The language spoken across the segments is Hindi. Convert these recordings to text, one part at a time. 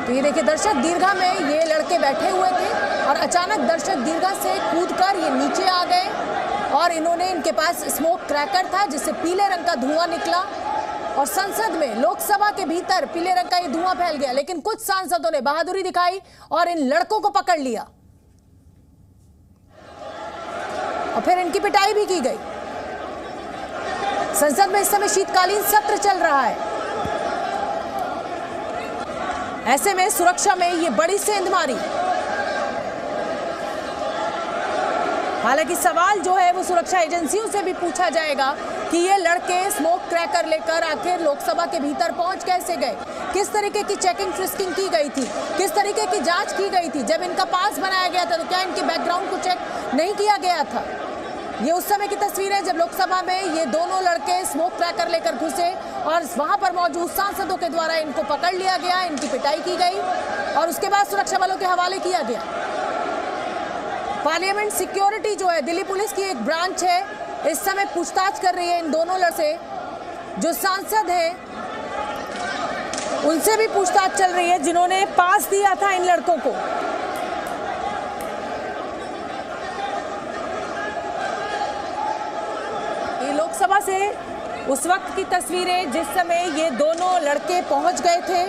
तो ये देखिए दर्शक दीर्घा में ये लड़के बैठे हुए थे और अचानक दर्शक दीर्घा से कूदकर ये नीचे आ गए और इन्होंने, इनके पास स्मोक क्रैकर था जिससे पीले रंग का धुआं निकला और संसद में, लोकसभा के भीतर पीले रंग का ये धुआं फैल गया। लेकिन कुछ सांसदों ने बहादुरी दिखाई और इन लड़कों को पकड़ लिया और फिर इनकी पिटाई भी की गई। संसद में इस समय शीतकालीन सत्र चल रहा है। ऐसे में सुरक्षा में ये बड़ी सेंधमारी। हालांकि सवाल जो है वो सुरक्षा एजेंसियों से भी पूछा जाएगा कि ये लड़के स्मोक क्रैकर लेकर आखिर लोकसभा के भीतर पहुंच कैसे गए, किस तरीके की चेकिंग फ्रिस्किंग की गई थी, किस तरीके की जांच की गई थी। जब इनका पास बनाया गया था तो क्या इनके बैकग्राउंड को चेक नहीं किया गया था। ये उस समय की तस्वीर है जब लोकसभा में ये दोनों लड़के स्मोक क्रैकर लेकर घुसे और वहां पर मौजूद सांसदों के द्वारा इनको पकड़ लिया गया, इनकी पिटाई की गई और उसके बाद सुरक्षा बलों के हवाले किया गया। पार्लियामेंट सिक्योरिटी जो है, दिल्ली पुलिस की एक ब्रांच है, इस समय पूछताछ कर रही है इन दोनों से। जो सांसद हैं उनसे भी पूछताछ चल रही है जिन्होंने पास दिया था इन लड़कों को। ये लोकसभा से उस वक्त की तस्वीरें जिस समय ये दोनों लड़के पहुंच गए थे।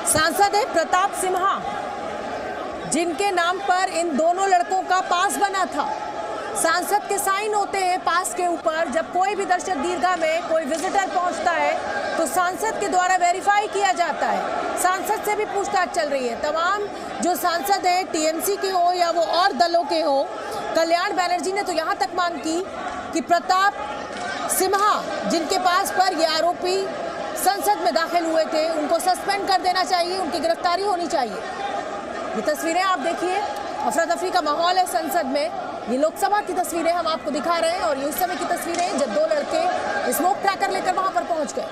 सांसद है प्रताप सिम्हा, जिनके नाम पर इन दोनों लड़कों का पास बना था। सांसद के साइन होते हैं पास के ऊपर। जब कोई भी दर्शक दीर्घा में कोई विजिटर पहुंचता है तो सांसद के द्वारा वेरीफाई किया जाता है। सांसद से भी पूछताछ चल रही है। तमाम जो सांसद हैं, टीएमसी के हो या वो और दलों के हो, कल्याण बनर्जी ने तो यहाँ तक मांग की कि प्रताप सिम्हा, जिनके पास पर ये आरोपी संसद में दाखिल हुए थे, उनको सस्पेंड कर देना चाहिए, उनकी गिरफ्तारी होनी चाहिए। ये तस्वीरें आप देखिए, अफरा तफरी का माहौल है संसद में। ये लोकसभा की तस्वीरें हम आपको दिखा रहे हैं और ये उस समय की तस्वीरें जब दो लड़के स्मोक क्रैकर लेकर वहां पर पहुंच गए।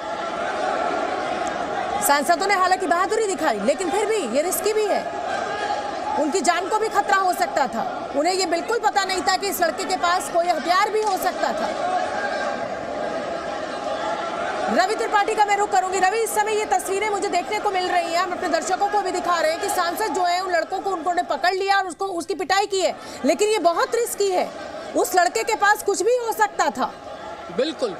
सांसदों ने हालांकि बहादुरी दिखाई, लेकिन फिर भी ये रिस्की भी है, उनकी जान को भी खतरा हो सकता था। उन्हें ये बिल्कुल पता नहीं था कि इस लड़के के पास कोई हथियार भी हो सकता था। रवि त्रिपाठी का मैं रुख करूंगी। रवि, इस समय ये तस्वीरें मुझे देखने को मिल रही हैं, हम अपने दर्शकों को भी दिखा रहे हैं कि सांसद जो है उन लड़कों को उन्होंने पकड़ लिया और उसकी पिटाई की है, लेकिन ये बहुत रिस्की है। उस लड़के के पास कुछ भी हो सकता था। बिल्कुल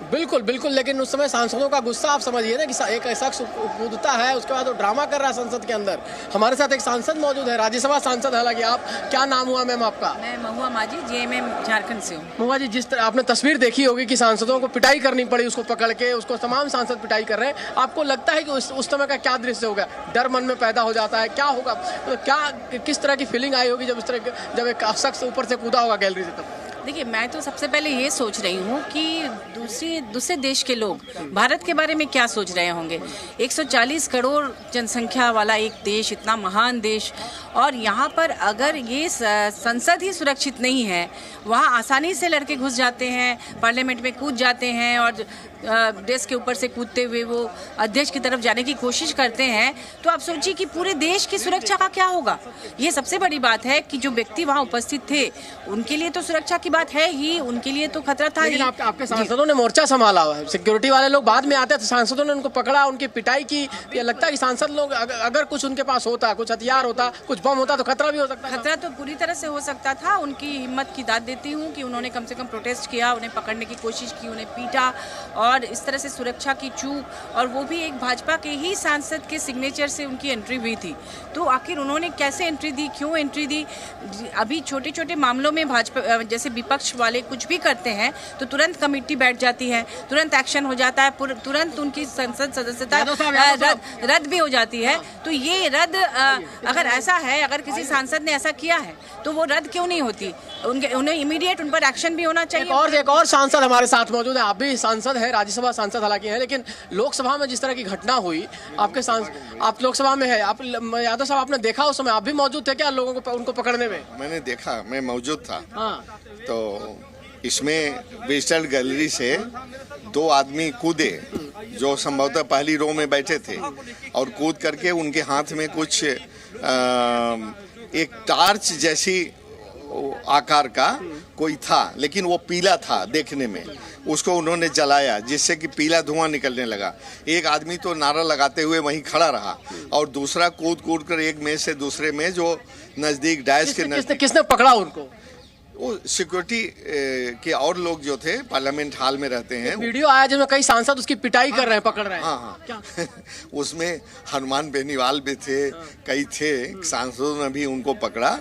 बिल्कुल बिल्कुल, लेकिन उस समय सांसदों का गुस्सा आप समझिए ना कि एक शख्स कूदता है, उसके बाद वो ड्रामा कर रहा है संसद के अंदर। हमारे साथ एक सांसद मौजूद है, राज्यसभा सांसद। हालांकि आप, क्या नाम हुआ मैम आपका? मैं महुआ माजी, जेएमएम झारखंड से हूँ। महुआ जी, जिस तरह आपने तस्वीर देखी होगी कि सांसदों को पिटाई करनी पड़ी, उसको पकड़ के, उसको तमाम सांसद पिटाई कर रहे हैं, आपको लगता है कि उस समय का क्या दृश्य होगा? डर मन में पैदा हो जाता है, क्या होगा, क्या किस तरह की फीलिंग आई होगी जब एक शख्स ऊपर से कूदा होगा गैलरी से? तब देखिए, मैं तो सबसे पहले ये सोच रही हूँ कि दूसरे देश के लोग भारत के बारे में क्या सोच रहे होंगे। 140 करोड़ जनसंख्या वाला एक देश, इतना महान देश, और यहाँ पर अगर ये संसद ही सुरक्षित नहीं है, वहाँ आसानी से लड़के घुस जाते हैं, पार्लियामेंट में कूद जाते हैं और डेस्क के ऊपर से कूदते हुए वो अध्यक्ष की तरफ जाने की कोशिश करते हैं, तो आप सोचिए कि पूरे देश की सुरक्षा का क्या होगा। ये सबसे बड़ी बात है कि जो व्यक्ति वहाँ उपस्थित थे उनके लिए तो सुरक्षा की बात है ही, उनके लिए तो खतरा था ही। आपके सांसदों ने मोर्चा संभाला हुआ है, सिक्योरिटी वाले लोग बाद में आते थे, सांसदों ने उनको पकड़ा, उनकी पिटाई की। ये लगता है कि सांसद लोग अगर कुछ उनके पास होता, कुछ हथियार होता, कुछ बम होता, तो खतरा भी हो सकता। खतरा तो पूरी तरह से हो सकता था। उनकी हिम्मत की दाद देती हूँ कि उन्होंने कम से कम प्रोटेस्ट किया, उन्हें पकड़ने की कोशिश की, उन्हें पीटा, और इस तरह से सुरक्षा की चूक, और वो भी एक भाजपा के ही सांसद के सिग्नेचर से उनकी एंट्री हुई थी। तो आखिर उन्होंने कैसे एंट्री दी, क्यों एंट्री दी? अभी छोटे छोटे मामलों में भाजपा जैसे विपक्ष वाले कुछ भी करते हैं तो तुरंत कमेटी बैठ जाती है, तुरंत एक्शन हो जाता है, तुरंत उनकी संसद सदस्यता रद्द भी हो जाती है। तो ये रद्द अगर ऐसा है, अगर किसी सांसद ने ऐसा किया है तो वो रद्द क्यों नहीं होती? उन्हें इमीडिएट उन पर एक्शन भी होना चाहिए। एक और सांसद हमारे साथ मौजूद है, आप भी सांसद है, राज्यसभा सांसद हालांकि है, लेकिन लोकसभा में जिस तरह की घटना हुई, आप लोकसभा में है, आप यादव साहब, आपने देखा उस समय, आप भी मौजूद थे क्या लोगों को उनको पकड़ने में? मैंने देखा, मैं मौजूद था। हाँ। तो इसमें विजिटर गैलरी से 2 आदमी कूदे जो संभवतः पहली रो में बैठे थे, और कूद करके उनके हाथ में कुछ एक टार्च जैसी आकार का कोई था, लेकिन वो पीला था देखने में। उसको उन्होंने जलाया जिससे कि पीला धुआं निकलने लगा। एक आदमी तो नारा लगाते हुए वहीं खड़ा रहा और दूसरा कूद कूद कर एक मेज से दूसरे में जो नजदीक डायस के नजदीक, किसने पकड़ा उनको? वो सिक्योरिटी के और लोग जो थे पार्लियामेंट हॉल में रहते हैं। वीडियो आया जिसमें कई सांसद उसकी पिटाई कर रहे हैं, पकड़ रहे हैं। हाँ क्या? उसमें हनुमान बेनीवाल भी थे, कई थे सांसदों ने भी उनको पकड़ा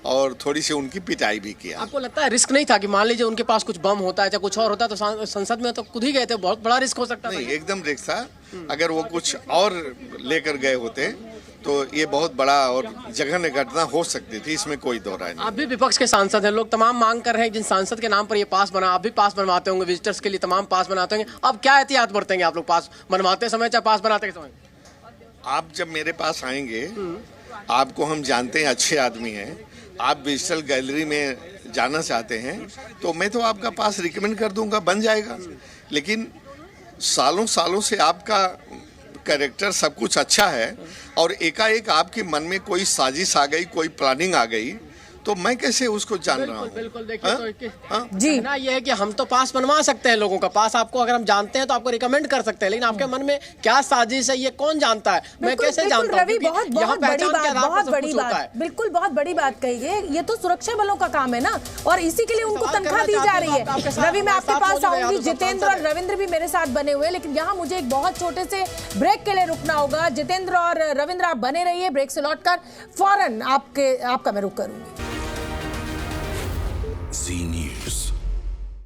और थोड़ी सी उनकी पिटाई भी किया। आपको लगता है रिस्क नहीं था कि मान लीजिए उनके पास कुछ बम होता है या कुछ और होता है तो संसद में तो खुद ही गए थे, बहुत बड़ा रिस्क हो सकता नहीं, था। एकदम रिस्क था। अगर वो कुछ और लेकर गए होते तो ये बहुत बड़ा और जघन्य घटना हो सकती थी, इसमें कोई दो राय नहीं। आप भी विपक्ष के सांसद हैं, लोग तमाम मांग कर रहे हैं जिन सांसद के नाम पर ये पास बना, आप भी पास बनवाते होंगे, विजिटर्स के लिए तमाम पास बनाते होंगे। अब क्या एहतियात बरतेंगे आप लोग पास बनवाते समय चाहे पास बनाते समय? आप जब मेरे पास आएंगे, आपको हम जानते हैं, अच्छे आदमी हैं, आप विजिटर गैलरी में जाना चाहते हैं तो मैं तो आपका पास रिकमेंड कर दूंगा, बन जाएगा। लेकिन सालों सालों से आपका कैरेक्टर सब कुछ अच्छा है और एकाएक आपके मन में कोई साजिश आ गई, कोई प्लानिंग आ गई तो मैं कैसे उसको जान रहा हूँ? बिल्कुल देखिए तो जी ना, ये है कि हम तो पास बनवा सकते हैं लोगों का पास, आपको अगर हम जानते हैं तो आपको रिकमेंड कर सकते हैं, लेकिन आपके मन में क्या साजिश है ये कौन जानता है? मैं कैसे जानता हूँ? रवि, बहुत बहुत बड़ी बात, बिल्कुल बहुत बड़ी बात कही है। ये तो सुरक्षा बलों का काम है ना, और इसी के लिए उनको तनख्वाह दी जा रही है। रवि, मैं आपके पास आऊंगी, जितेंद्र और रविंद्र भी मेरे साथ बने हुए, लेकिन यहाँ मुझे एक बहुत छोटे से ब्रेक के लिए रुकना होगा। जितेंद्र और रविंद्र आप बने रहिए, ब्रेक से लौटकर फौरन आपका मैं रुक करूंगी।